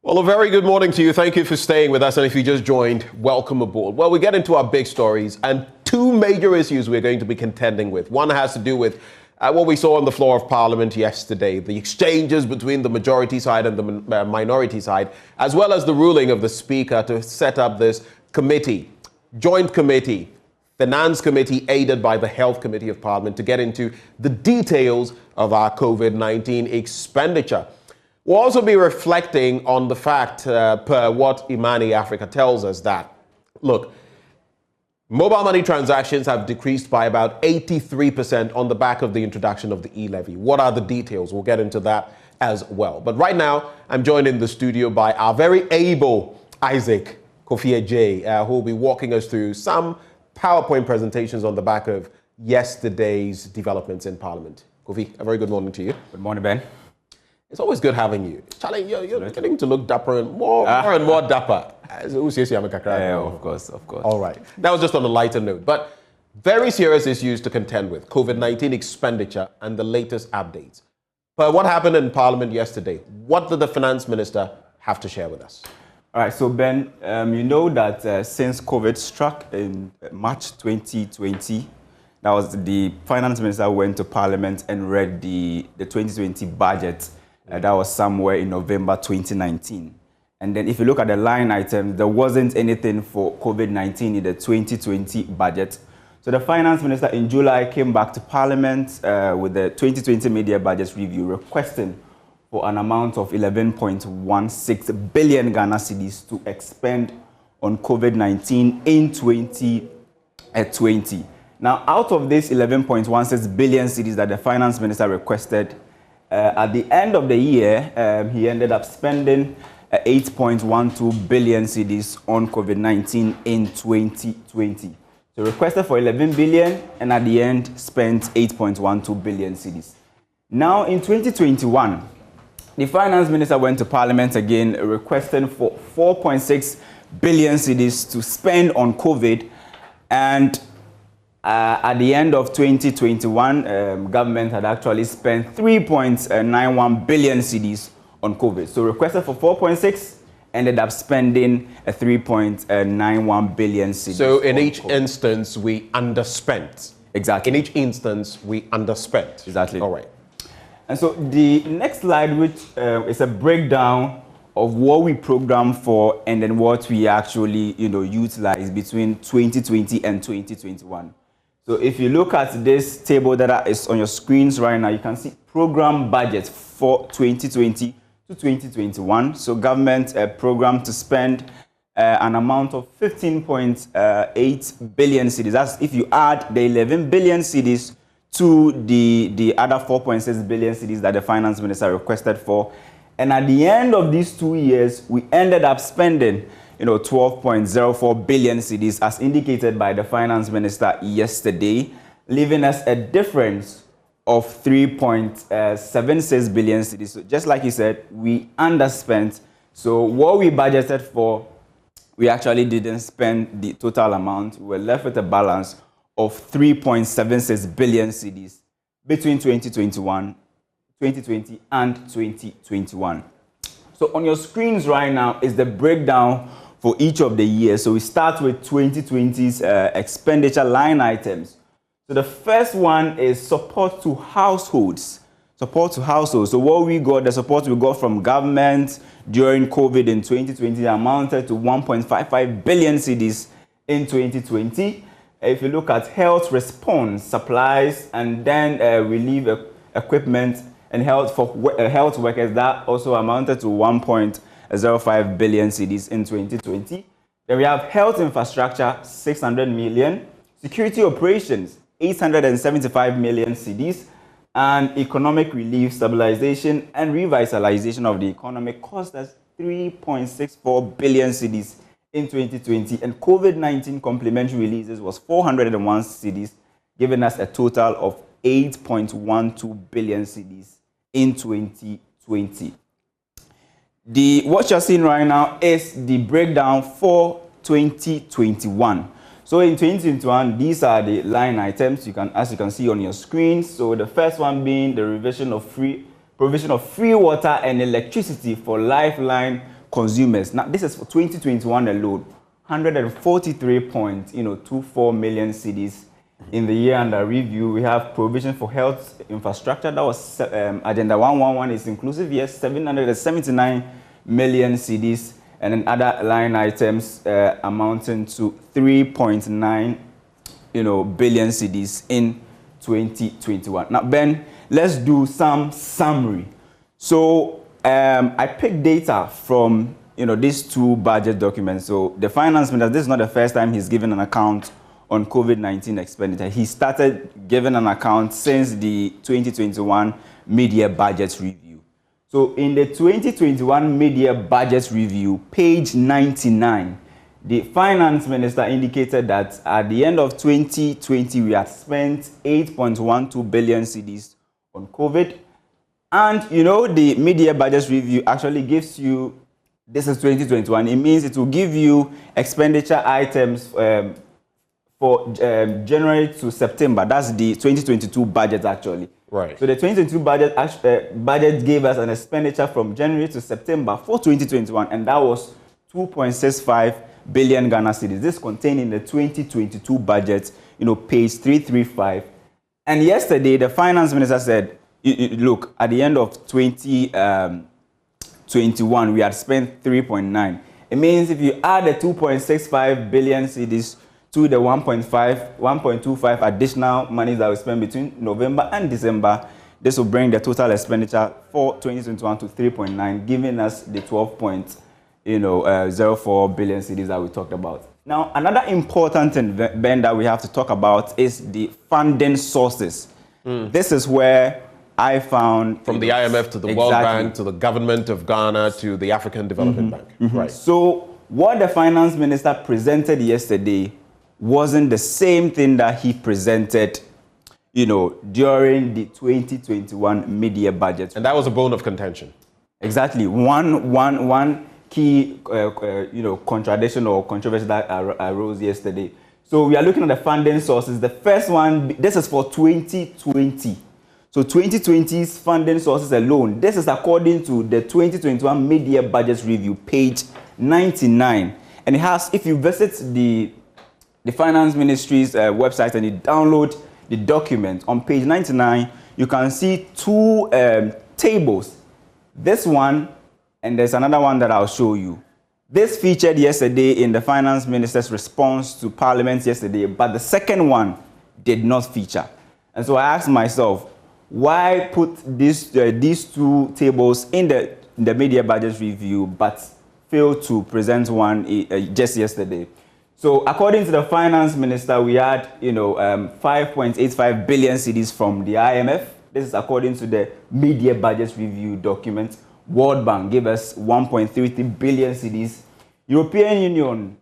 Well, a very good morning to you. Thank you for staying with us. And if you just joined, welcome aboard. Well, we get into our big stories and two major issues we're going to be contending with. One has to do with what we saw on the floor of Parliament yesterday, the exchanges between the majority side and the minority side, as well as the ruling of the Speaker to set up this committee, joint committee, Finance Committee aided by the Health Committee of Parliament to get into the details of our COVID-19 expenditure. We'll also be reflecting on the fact, per what Imani Africa tells us, that, look, mobile money transactions have decreased by about 83% on the back of the introduction of the e-levy. What are the details? We'll get into that as well. But right now, I'm joined in the studio by our very able Isaac Kofi, who will be walking us through some PowerPoint presentations on the back of yesterday's developments in Parliament. Kofi, a very good morning to you. Good morning, Ben. It's always good having you. Charlie, you're getting to look dapper and more and more dapper. Yeah, of course. All right. That was just on a lighter note. But very serious issues to contend with. COVID-19 expenditure and the latest updates. But what happened in Parliament yesterday? What did the Finance Minister have to share with us? All right, so Ben, you know that since COVID struck in March 2020, that was the Finance Minister went to Parliament and read the 2020 budget. That was somewhere in November 2019. And then if you look at the line item, there wasn't anything for COVID-19 in the 2020 budget. So the Finance Minister in July came back to Parliament with the 2020 media budget review requesting for an amount of 11.16 billion Ghana cedis to expend on COVID-19 in 2020. Now, out of this 11.16 billion cedis that the Finance Minister requested, at the end of the year, he ended up spending 8.12 billion cedis on COVID-19 in 2020. So requested for 11 billion and at the end spent 8.12 billion cedis. Now in 2021, the Finance Minister went to Parliament again requesting for 4.6 billion cedis to spend on COVID, and at the end of 2021, government had actually spent 3.91 billion cedis on COVID. So requested for 4.6, ended up spending 3.91 billion cedis. So in each instance, we underspent. Exactly. In each instance, we underspent. Exactly. All right. And so the next slide, which is a breakdown of what we programmed for and then what we actually, utilized between 2020 and 2021. So if you look at this table that is on your screens right now, you can see program budget for 2020 to 2021. So government programmed to spend an amount of 15.8 billion cedis. That's if you add the 11 billion cedis to the other 4.6 billion cedis that the Finance Minister requested for. And at the end of these 2 years, we ended up spending 12.04 billion cedis as indicated by the Finance Minister yesterday, leaving us a difference of 3.76 billion cedis. So just like he said, we underspent. So what we budgeted for, we actually didn't spend the total amount. We were left with a balance of 3.76 billion cedis between 2020 and 2021. So on your screens right now is the breakdown for each of the years. So we start with 2020's expenditure line items. So the first one is support to households. Support to households. So what we got, the support we got from government during COVID in 2020 amounted to 1.55 billion cedis in 2020. If you look at health response, supplies, and then relief equipment and health for health workers, that also amounted to 1.05 billion cedis in 2020. Then we have health infrastructure, 600 million, security operations, 875 million cedis, and economic relief, stabilization, and revitalization of the economy cost us 3.64 billion cedis in 2020, and COVID-19 complementary releases was 401 cedis, giving us a total of 8.12 billion cedis in 2020. What you're seeing right now is the breakdown for 2021. So in 2021, these are the line items as you can see on your screen. So the first one being the provision of free water and electricity for Lifeline consumers. Now, this is for 2021 alone, 143.24 million cedis. In the year under review, we have provision for health infrastructure. That was Agenda 111 is inclusive, yes, 779 million cedis, and then other line items amounting to 3.9 billion cedis in 2021. Now, Ben, let's do some summary. So I picked data from these two budget documents. So the Finance Minister, this is not the first time he's given an account on COVID-19 expenditure. He started giving an account since the 2021 mid-year budget review. So in the 2021 mid-year budget review, page 99, the Finance Minister indicated that at the end of 2020, we had spent 8.12 billion cedis on COVID. And the mid-year budget review actually gives you, this is 2021, it means it will give you expenditure items for January to September. That's the 2022 budget actually. Right. So the 2022 budget gave us an expenditure from January to September for 2021, and that was 2.65 billion Ghana cedis. This contained in the 2022 budget, page 335. And yesterday, the Finance Minister said, look, at the end of 2021, we had spent 3.9. It means if you add the 2.65 billion cedis to the 1.25 additional money that we spent between November and December, this will bring the total expenditure for 2021 to 3.9, giving us the 12.04 billion cedis that we talked about. Now, another important thing, Ben, that we have to talk about is the funding sources. This is where I found... From the IMF to the World Bank, to the government of Ghana, to the African Development Bank. Right. So what the Finance Minister presented yesterday wasn't the same thing that he presented, during the 2021 mid-year budget. And that was a bone of contention. Exactly. One key, contradiction or controversy that arose yesterday. So we are looking at the funding sources. The first one, this is for 2020. So 2020's funding sources alone, this is according to the 2021 mid-year budget review, page 99. And it has, if you visit the Finance Ministry's website and you download the document, on page 99, you can see two tables. This one, and there's another one that I'll show you. This featured yesterday in the Finance Minister's response to Parliament yesterday, but the second one did not feature. And so I asked myself, why put these two tables in the mid-year budget review, but fail to present one just yesterday? So according to the Finance Minister, we had 5.85 billion cedis from the IMF. This is according to the mid-year budget review document. World Bank gave us 1.33 billion cedis. European Union,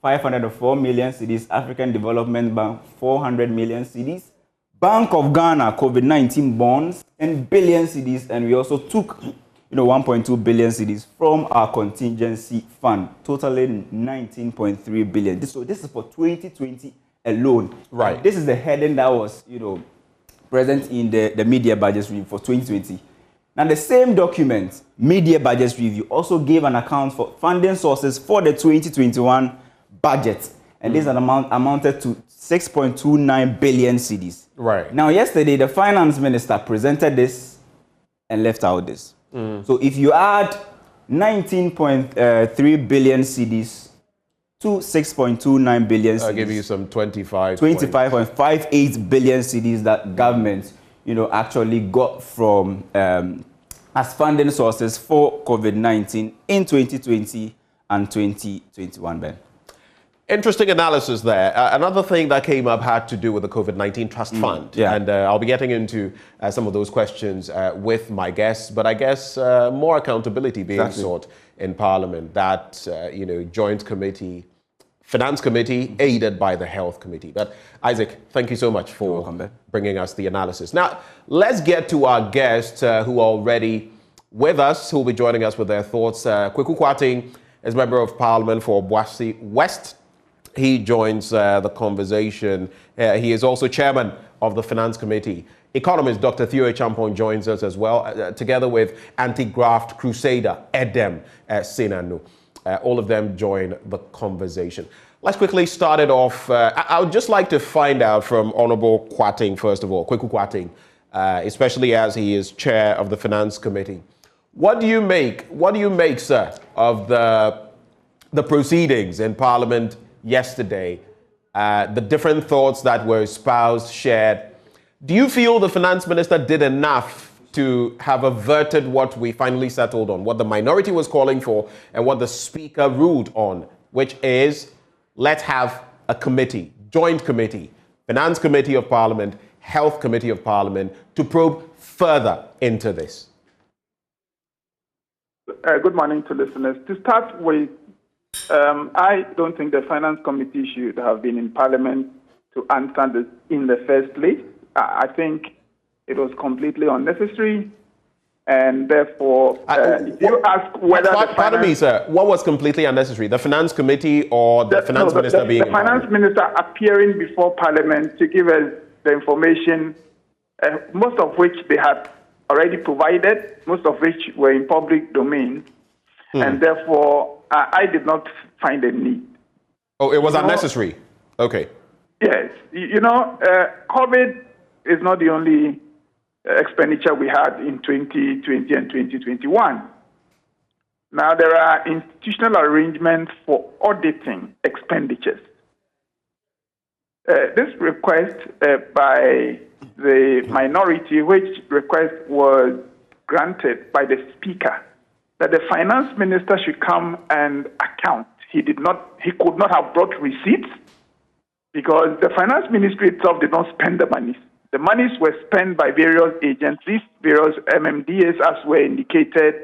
504 million cedis. African Development Bank, 400 million cedis. Bank of Ghana, COVID-19 bonds, 10 billion cedis. And we also took 1.2 billion cedis from our contingency fund, totaling 19.3 billion. So this is for 2020 alone. Right. And this is the heading that was, present in the mid-year budget review for 2020. Now, the same document, mid-year budget review, also gave an account for funding sources for the 2021 budget. And this amount amounted to 6.29 billion cedis. Right. Now, yesterday, the Finance Minister presented this and left out this. So if you add 19.3 billion cedis to 6.29 billion cedis, I'll give you some 25.58 billion cedis that government, actually got from as funding sources for COVID-19 in 2020 and 2021, Ben. Interesting analysis there. Another thing that came up had to do with the COVID-19 Trust Fund. Yeah. And I'll be getting into some of those questions with my guests. But I guess more accountability being sought in Parliament. That, joint committee, Finance Committee, aided by the Health Committee. But Isaac, thank you so much for bringing us the analysis. Now, let's get to our guests who are already with us, who will be joining us with their thoughts. Kwaku Kwarteng is Member of Parliament for Boise West. He joins the conversation. He is also chairman of the Finance Committee. Economist Dr. Theo Champong joins us as well, together with anti-graft crusader Edem Senanu. All of them join the conversation. Let's quickly start it off. I would just like to find out from Honorable Kwarteng, first of all, Kwaku Kwarteng, especially as he is chair of the Finance Committee. What do you make, sir, of the proceedings in Parliament yesterday, the different thoughts that were espoused, shared? Do you feel the Finance Minister did enough to have averted what we finally settled on, what the minority was calling for and what the Speaker ruled on, which is let's have a committee, joint committee, Finance Committee of Parliament, Health Committee of Parliament, to probe further into this? Good morning to listeners. To start with, I don't think the Finance Committee should have been in Parliament to answer this in the first place. I think it was completely unnecessary, and therefore, if you ask whether pardon me, sir, what was completely unnecessary? The Finance Committee or the Finance Minister being the Finance Minister appearing before Parliament to give us the information, most of which they had already provided, most of which were in public domain, and therefore I did not find a need. Oh, it was unnecessary. Okay. Yes, COVID is not the only expenditure we had in 2020 and 2021. Now, there are institutional arrangements for auditing expenditures. This request by the minority, which request was granted by the Speaker, that the Finance Minister should come and account. He could not have brought receipts because the Finance Ministry itself did not spend the monies. The monies were spent by various agencies, various MMDAs, as were indicated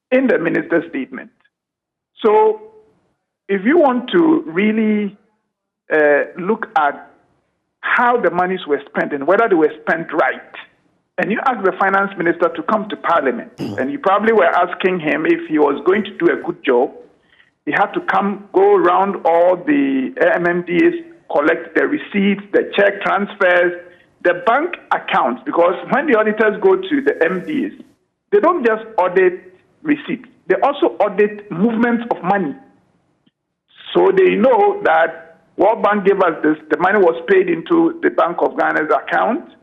in the minister's statement. So, if you want to really look at how the monies were spent and whether they were spent right, and you ask the Finance Minister to come to Parliament, and you probably were asking him if he was going to do a good job, he had to go around all the MMDAs, collect the receipts, the check transfers, the bank accounts, because when the auditors go to the MDAs, they don't just audit receipts, they also audit movements of money. So they know that World Bank gave us this, the money was paid into the Bank of Ghana's account,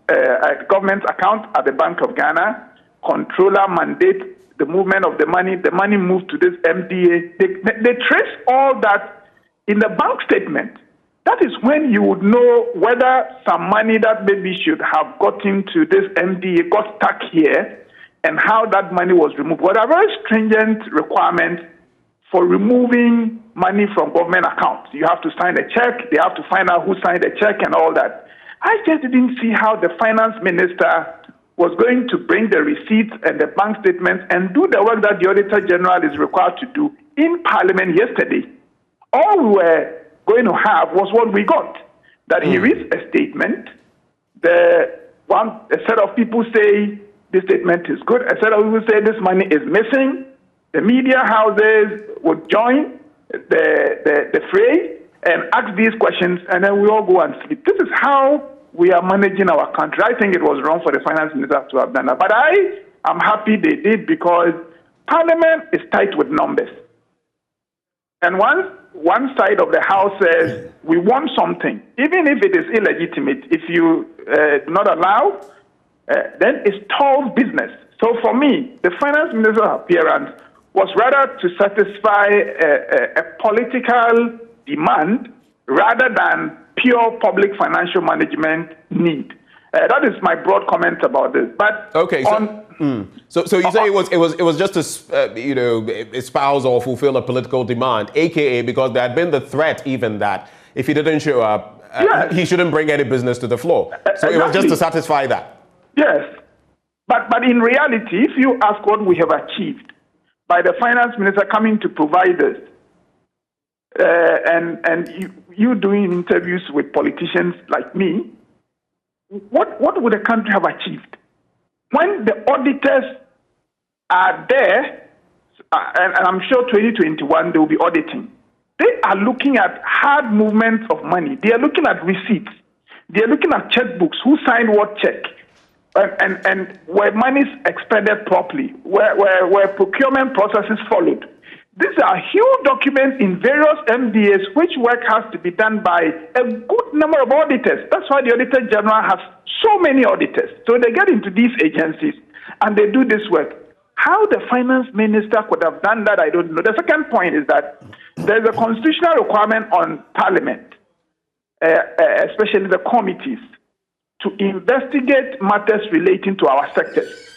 government's account at the Bank of Ghana, controller mandate the movement of the money moved to this MDA. They trace all that in the bank statement. That is when you would know whether some money that maybe should have gotten to this MDA got stuck here and how that money was removed. What are very stringent requirements for removing money from government accounts. You have to sign a check, they have to find out who signed the check and all that. I just didn't see how the Finance Minister was going to bring the receipts and the bank statements and do the work that the Auditor General is required to do in Parliament yesterday. All we were going to have was what we got. That he reads a statement, a set of people say this statement is good, a set of people say this money is missing. The media houses would join the fray and ask these questions, and then we all go and sleep. This is how we are managing our country. I think it was wrong for the Finance Minister to have done that, but I am happy they did because Parliament is tight with numbers. And once one side of the House says, we want something, even if it is illegitimate, if you do not allow, then it's tall business. So for me, the Finance Minister's appearance was rather to satisfy a political demand rather than pure public financial management need. That is my broad comment about this. But okay, so you say it was just to espouse or fulfill a political demand, aka because there had been the threat even that if he didn't show up, he shouldn't bring any business to the floor. So it was just to satisfy that. Yes, but in reality, if you ask what we have achieved by the Finance Minister coming to provide us, and you doing interviews with politicians like me, what would the country have achieved? When the auditors are there, and I'm sure 2021 they will be auditing, they are looking at hard movements of money. They are looking at receipts. They're looking at checkbooks, who signed what check, and where money's expended properly, where procurement processes followed. These are huge documents in various MDAs, which work has to be done by a good number of auditors. That's why the Auditor General has so many auditors. So they get into these agencies and they do this work. How the Finance Minister could have done that, I don't know. The second point is that there's a constitutional requirement on Parliament, especially the committees, to investigate matters relating to our sectors.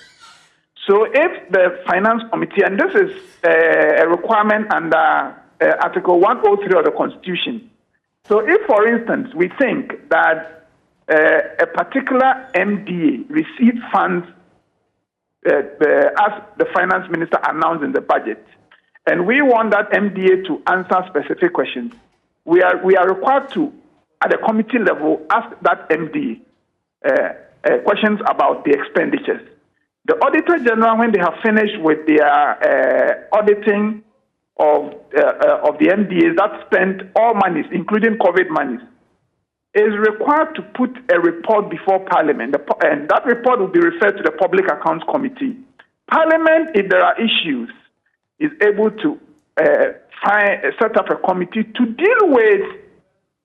So if the Finance Committee, and this is a requirement under Article 103 of the Constitution. So if, for instance, we think that a particular MDA received funds as the Finance Minister announced in the budget, and we want that MDA to answer specific questions, we are required to, at the committee level, ask that MDA questions about the expenditures. The Auditor General, when they have finished with their auditing of the MDAs that spent all monies, including COVID monies, is required to put a report before Parliament, and that report will be referred to the Public Accounts Committee. Parliament, if there are issues, is able to set up a committee to deal with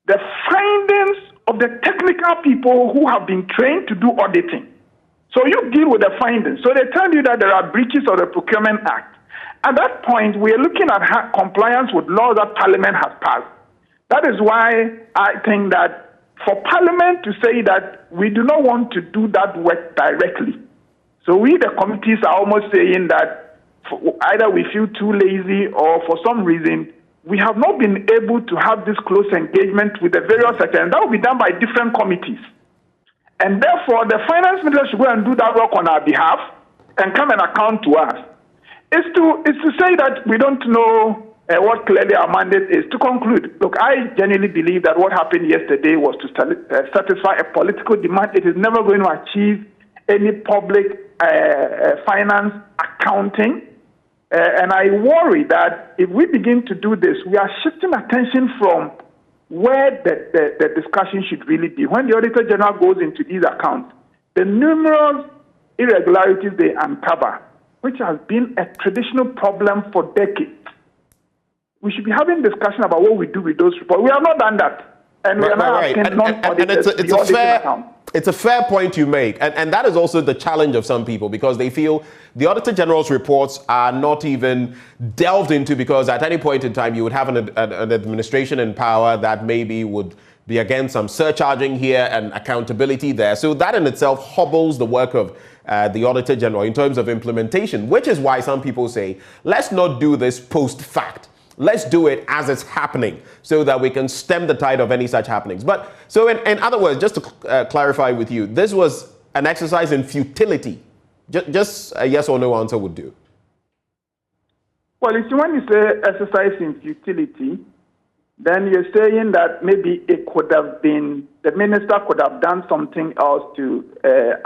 the findings of the technical people who have been trained to do auditing. So you deal with the findings. So they tell you that there are breaches of the Procurement Act. At that point, we are looking at compliance with laws that Parliament has passed. That is why I think that for Parliament to say that we do not want to do that work directly. So we, the committees, are almost saying that either we feel too lazy or for some reason, we have not been able to have this close engagement with the various sectors. And that will be done by different committees. And therefore, the Finance Minister should go and do that work on our behalf and come and account to us. It's to say that we don't know what clearly our mandate is. To conclude, look, I genuinely believe that what happened yesterday was to satisfy a political demand. It is never going to achieve any public finance accounting. And I worry that if we begin to do this, we are shifting attention from where the discussion should really be. When the Auditor General goes into these accounts, the numerous irregularities they uncover, which has been a traditional problem for decades, we should be having discussion about what we do with those reports. We have not done that. And we are not asking non-auditors to be auditing accounts. It's a fair point you make, and that is also the challenge of some people, because they feel the Auditor General's reports are not even delved into, because at any point in time you would have an administration in power that maybe would be against some surcharging here and accountability there. So that in itself hobbles the work of the Auditor General in terms of implementation, which is why some people say, let's not do this post-fact. Let's do it as it's happening so that we can stem the tide of any such happenings. But so in other words, just to clarify with you, this was an exercise in futility. Just a yes or no answer would do. Well, it's when you say exercise in futility, then you're saying that maybe it could have been, the minister could have done something else to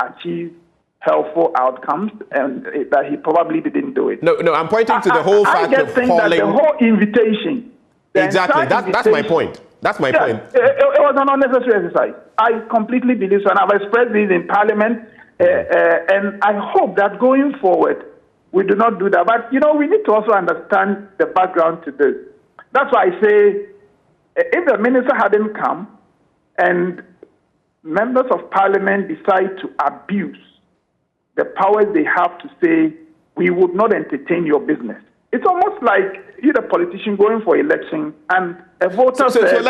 achieve helpful outcomes, and that he probably didn't do it. No, I'm pointing to the whole fact of think that the whole invitation. Exactly, that's my point. That's my point. It was an unnecessary exercise. I completely believe so, and I've expressed this in Parliament, and I hope that going forward, we do not do that. But, we need to also understand the background to this. That's why I say, if the minister hadn't come and members of Parliament decide to abuse the powers they have to say, we would not entertain your business. It's almost like you're the politician going for election and a voter says...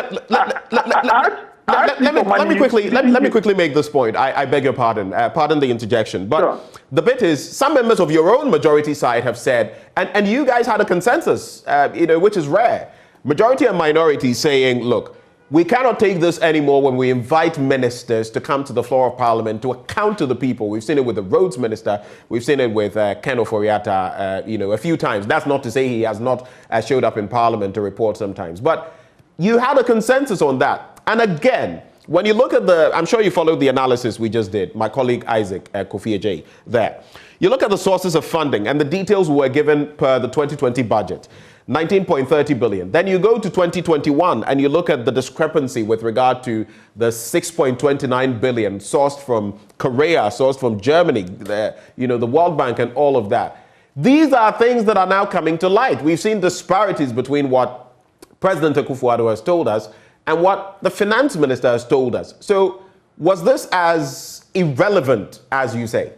Let me quickly make this point. I beg your pardon. Pardon the interjection. But sure. The bit is, some members of your own majority side have said, and you guys had a consensus, which is rare. Majority and minority saying, look, we cannot take this anymore when we invite ministers to come to the floor of Parliament to account to the people. We've seen it with the roads minister. We've seen it with Ken Ofori-Atta, a few times. That's not to say he has not showed up in Parliament to report sometimes. But you had a consensus on that. And again, when you look at I'm sure you followed the analysis we just did, my colleague Isaac Kofi there. You look at the sources of funding and the details were given per the 2020 budget, 19.30 billion. Then you go to 2021 and you look at the discrepancy with regard to the 6.29 billion sourced from Korea, sourced from Germany, the World Bank and all of that. These are things that are now coming to light. We've seen disparities between what President Akufo-Addo has told us and what the finance minister has told us. So was this as irrelevant as you say?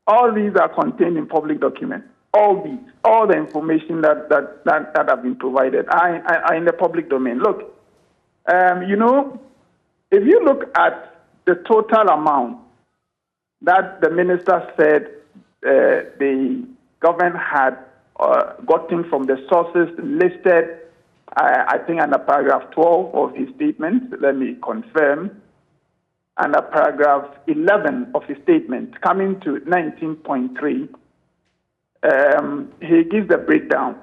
All these are contained in public documents. All the information that have been provided are in the public domain. Look, if you look at the total amount that the minister said the government had gotten from the sources listed, I think under paragraph 12 of his statement, let me confirm, under paragraph 11 of his statement, coming to 19.3, he gives the breakdown.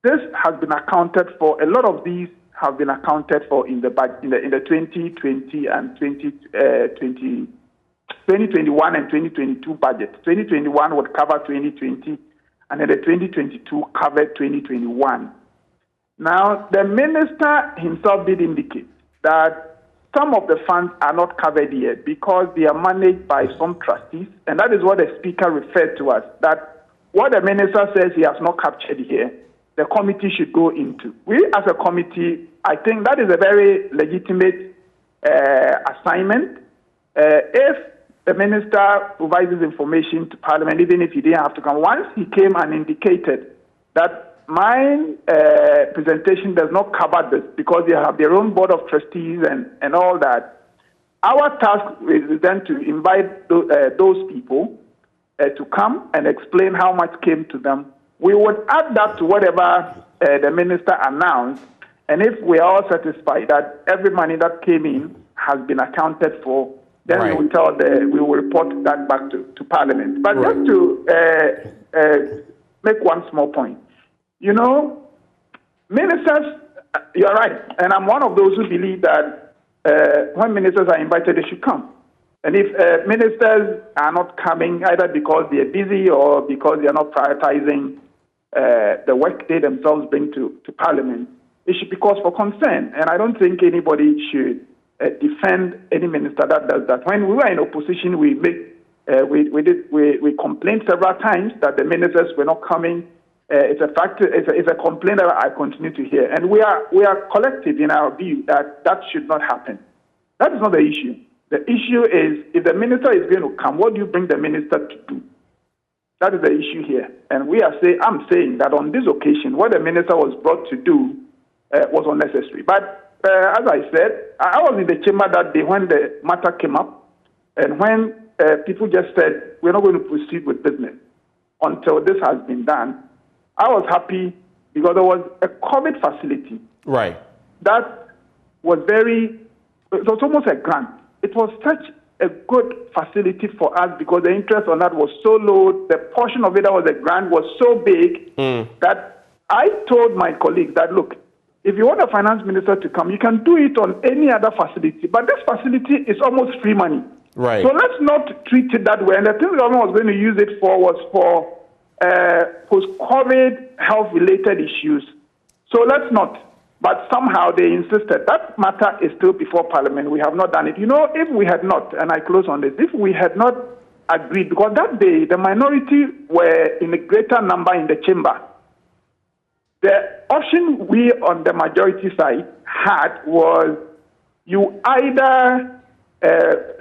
This has been accounted for. A lot of these have been accounted for in the 2020 and 2021 and 2022 budget. 2021 would cover 2020, and then the 2022 covered 2021. Now, the minister himself did indicate that some of the funds are not covered yet because they are managed by some trustees, and that is what the speaker referred to us, that what the minister says he has not captured here, the committee should go into. We, as a committee, I think that is a very legitimate assignment. If the minister provides this information to Parliament, even if he didn't have to come, once he came and indicated that my presentation does not cover this because they have their own board of trustees and all that, our task is then to invite those people to come and explain how much came to them. We would add that to whatever the minister announced, and if we are all satisfied that every money that came in has been accounted for, then we will we will report that back to Parliament. But just to make one small point, ministers, you're right, and I'm one of those who believe that when ministers are invited, they should come. And if ministers are not coming, either because they're busy or because they're not prioritizing the work they themselves bring to Parliament, it should be cause for concern. And I don't think anybody should defend any minister that does that. When we were in opposition, we complained several times that the ministers were not coming. It's a fact. It's a complaint that I continue to hear, and we are collective in our view that should not happen. That is not the issue. The issue is if the minister is going to come, what do you bring the minister to do? That is the issue here, and I'm saying that on this occasion, what the minister was brought to do was unnecessary. But as I said, I was in the chamber that day when the matter came up, and when people just said we're not going to proceed with business until this has been done. I was happy because there was a COVID facility. Right. That was it was almost a grant. It was such a good facility for us because the interest on that was so low. The portion of it that was a grant was so big that I told my colleagues that, look, if you want a finance minister to come, you can do it on any other facility. But this facility is almost free money. Right. So let's not treat it that way. And the thing the government was going to use it for was for post-COVID health-related issues. So let's not. But somehow they insisted. That matter is still before Parliament. We have not done it. If we had not, and I close on this, if we had not agreed, because that day the minority were in a greater number in the chamber, the option we on the majority side had was you either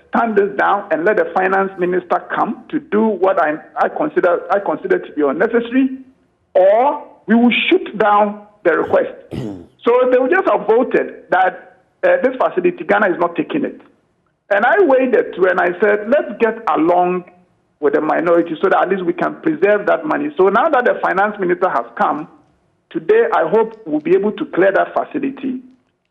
stand this down and let the finance minister come to do what I consider to be unnecessary, or we will shoot down the request. So they would just have voted that this facility, Ghana is not taking it. And I weighed the two and I said, let's get along with the minority so that at least we can preserve that money. So now that the finance minister has come, today I hope we'll be able to clear that facility.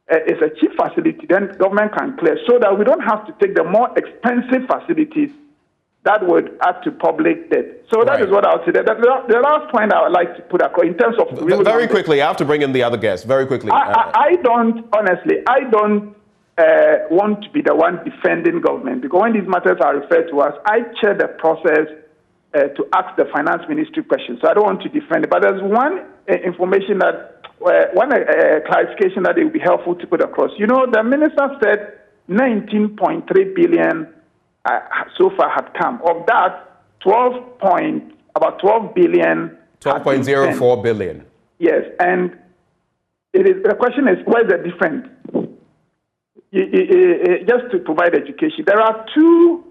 It's a cheap facility, then government can clear so that we don't have to take the more expensive facilities that would add to public debt. So that is what I would say. The last point I would like to put across in terms of... Very quickly, I have to bring in the other guests. Very quickly. I don't want to be the one defending government, because when these matters are referred to us, I chair the process to ask the Finance Ministry questions. So I don't want to defend it. But there's one information that, one clarification that it would be helpful to put across. You know, the minister said 19.3 billion so far had come. Of that, about 12 billion. 12.04 billion. Yes, and the question is, where's the difference? Just to provide education, there are two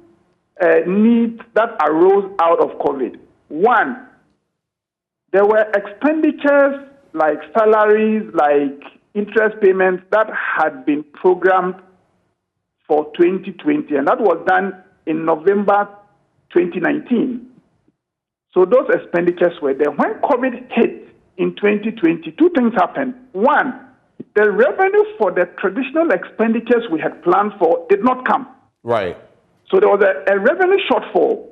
needs that arose out of COVID. One, there were expenditures like salaries, like interest payments that had been programmed for 2020, and that was done in November 2019. So those expenditures were there. When COVID hit in 2020, two things happened. One, the revenue for the traditional expenditures we had planned for did not come. Right. So there was a revenue shortfall.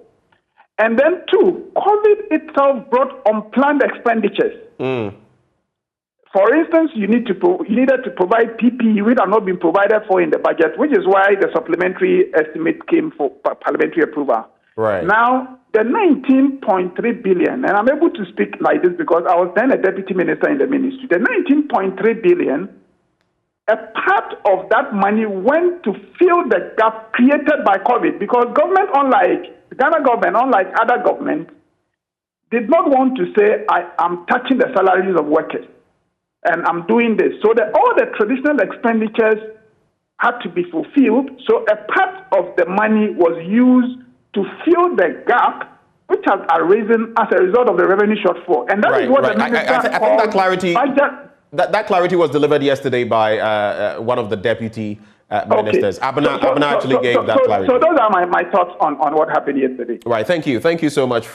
And then two, COVID itself brought unplanned expenditures. For instance, you needed to provide PPE, which had not been provided for in the budget, which is why the supplementary estimate came for parliamentary approval. Right. Now, the 19.3 billion, and I'm able to speak like this because I was then a deputy minister in the ministry. The 19.3 billion, a part of that money went to fill the gap created by COVID, because government, the Ghana government, unlike other governments, did not want to say, I am touching the salaries of workers and I'm doing this. So all the traditional expenditures had to be fulfilled. So a part of the money was used to fill the gap which has arisen as a result of the revenue shortfall. And that is what the minister I think that clarity, that clarity was delivered yesterday by one of the deputy ministers. Abena actually gave that clarity. So those are my thoughts on what happened yesterday. Right. Thank you. Thank you so much.